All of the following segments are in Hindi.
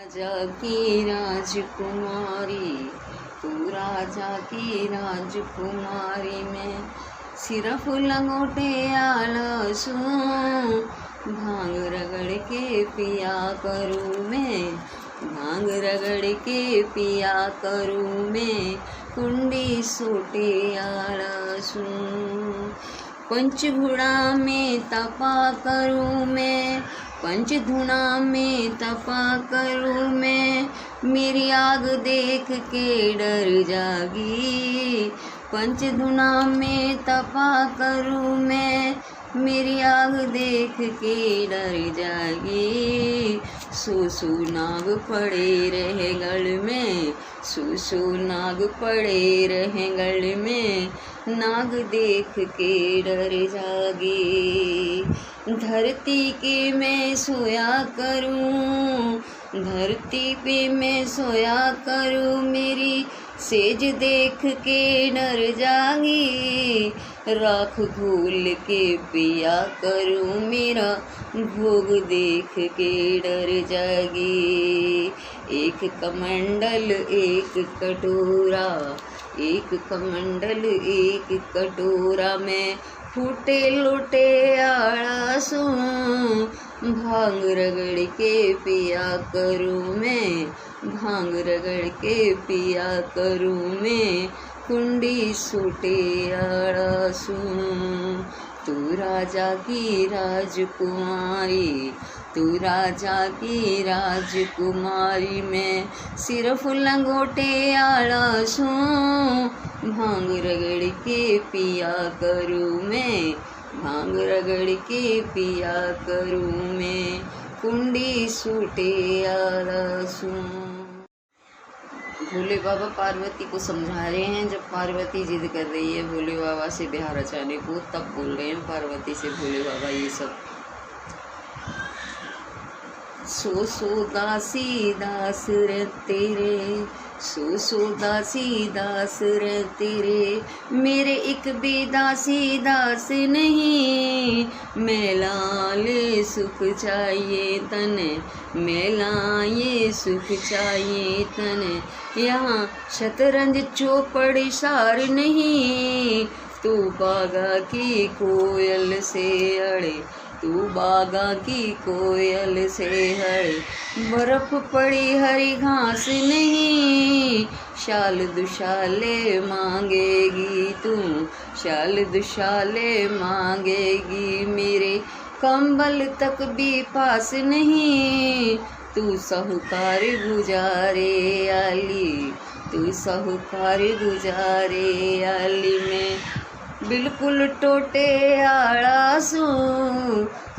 राजा की राजकुमारी, तू राजा की राजकुमारी में सिर्फ लंगोटे आलसू, भांग रगड़ के पिया करूँ मैं, भांग रगड़ के पिया करूँ मैं, कुंडी सोटे आलसू। पंचघुड़ा में तपा करूँ मैं, पंचधुना में तपा करूँ मैं, मेरी आग देख के डर जागी। पंचधुना में तपा करूँ मैं, मेरी आग देख के डर जागी। सूसू नाग पड़े रहे गल में, सूसू नाग पड़े रहे गल में, नाग देख के डर जागी। धरती के मैं सोया करूं, धरती पे मैं सोया करूं, मेरी सेज देख के डर जागी। राख घोल के पिया करूं, मेरा भोग देख के डर जागी। एक कमंडल एक कटोरा, एक कमंडल एक कटोरा में फूटे लोटे आलसू, भांग रगड़ के पिया करूँ मैं, भांग रगड़ के पिया करूँ मैं, कुंडी सूटे आलसू। तू राजा की राजकुमारी, तू राजा की राजकुमारी में सिर्फ लंगोटे आलसू, भांग रगड़ के पिया करूँ मैं, भांग रगड़ के पिया करूँ मैं, कुंडी सूटे आलसू। भोले बाबा पार्वती को समझा रहे हैं। जब पार्वती जिद कर रही है भोले बाबा से ब्याह रचाने को, तब बोल रहे हैं पार्वती से भोले बाबा ये सब। सो दासी दास रे तेरे, सो दासी दास रे तेरे, मेरे एक भी दासी दास नहीं। मेला ले सुख चाहिए तने, मेला ये सुख चाहिए तने, यहाँ शतरंज चौपड़ सार नहीं। तू बागा की कोयल से अड़े, तू बागा की कोयल से हड़े, बर्फ पड़ी हरी घास नहीं। शाल दुशाले मांगेगी तू, शाल दुशाले मांगेगी, मेरे कंबल तक भी पास नहीं। तू साहूकार गुजारे आली, तू साहूकार गुजारे आली में बिल्कुल टोटे आलसू,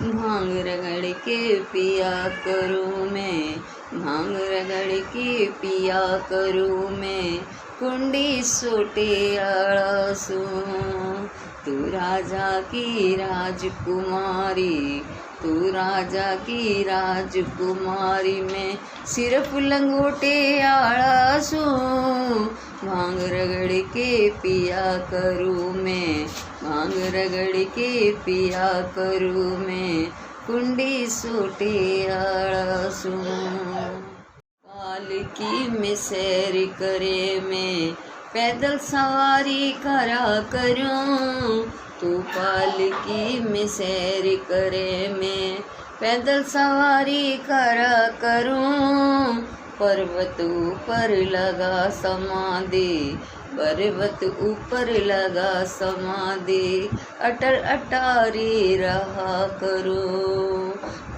भांग रगड़ के पिया करूँ मैं, भांग रगड़ के पिया करूँ मैं, कुंडी सोटे आलसू। तू राजा की राजकुमारी, तू राजा की राजकुमारी में सिर्फ लंगोटे आलसू, भांग रगड़ के पिया करूँ मैं, भांग रगड़ के पिया करूँ मैं, कुंडी सोटे आलसू। पालकी में सैर करे मैं, पैदल सवारी करा करूँ। तू पालकी में सैर करे मैं, पैदल सवारी करा करूँ। पर्वत ऊपर लगा समाधि, पर्वत ऊपर लगा समाधि, अटल अटारी रहा करो।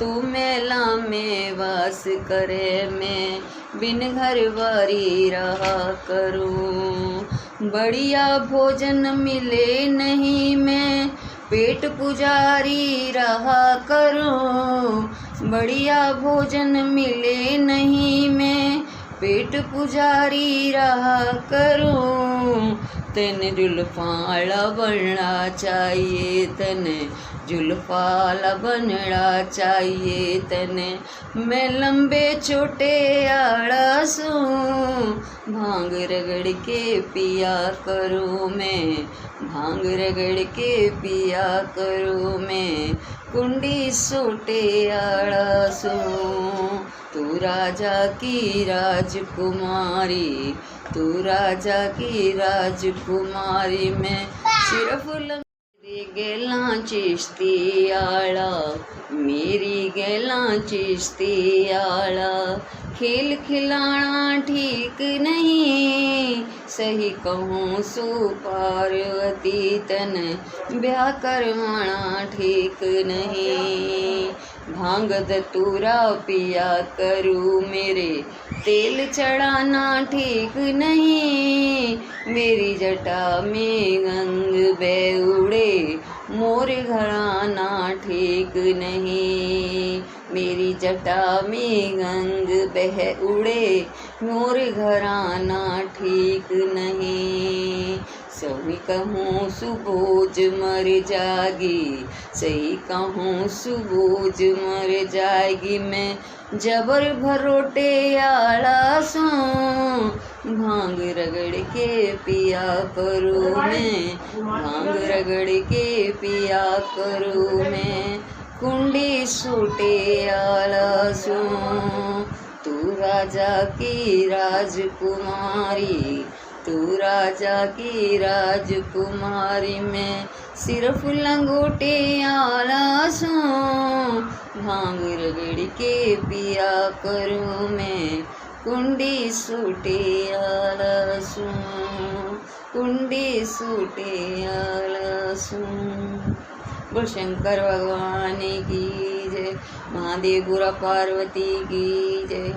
तू मेला में वास करे मैं, बिन घर बारी रहा करूँ। बढ़िया भोजन मिले नहीं मैं, पेट पुजारी रहा करूँ। बढ़िया भोजन मिले नहीं मैं, पेट पुजारी रहा करूँ। तेने जुल्फाला बनना चाहिए, तने जुल्फाला बनना चाहिए तने, मैं लंबे छोटे आलसू, भांग रगड़ के पिया करूँ मैं, भांग रगड़ के पिया करूँ मैं, कुंडी सोटे आड़ा सूं। तू राजा की राजकुमारी, तू राजा की राजकुमारी, मैं सिर्फ मेरी गैला चिश्ती आला, मेरी गैला चिश्ती आला। खेल खिलाना ठीक नहीं, सही कहूँ सु पार्वती तन ब्याह करवाना ठीक नहीं। भांग धतूरा पिया करूँ मेरे, तेल चढ़ाना ठीक नहीं। मेरी जटा में गंग बह उड़े, मोर घराना ठीक नहीं। मेरी जटा में गंग बह उड़े, मोर घराना ठीक नहीं। सही कहूँ सुबोझ मर जाएगी, सही कहूँ सुबोझ मर जाएगी, मैं जबर भरोटे आला सूं। भांग रगड़ के पिया करूँ मैं, भांग रगड़ के पिया करूँ मैं, कुंडी सोटे आला सूं। तू राजा की राजकुमारी, तू राजा की राजकुमारी, मैं सिर्फ लंगोटे आला सूं। भांग रगड़ के पिया करूँ मैं, कुंडी सूटे आला सूं, कुंडी सूटे आला सूं। बोल शंकर भगवान की जय, महादेव बुरा पार्वती की जय।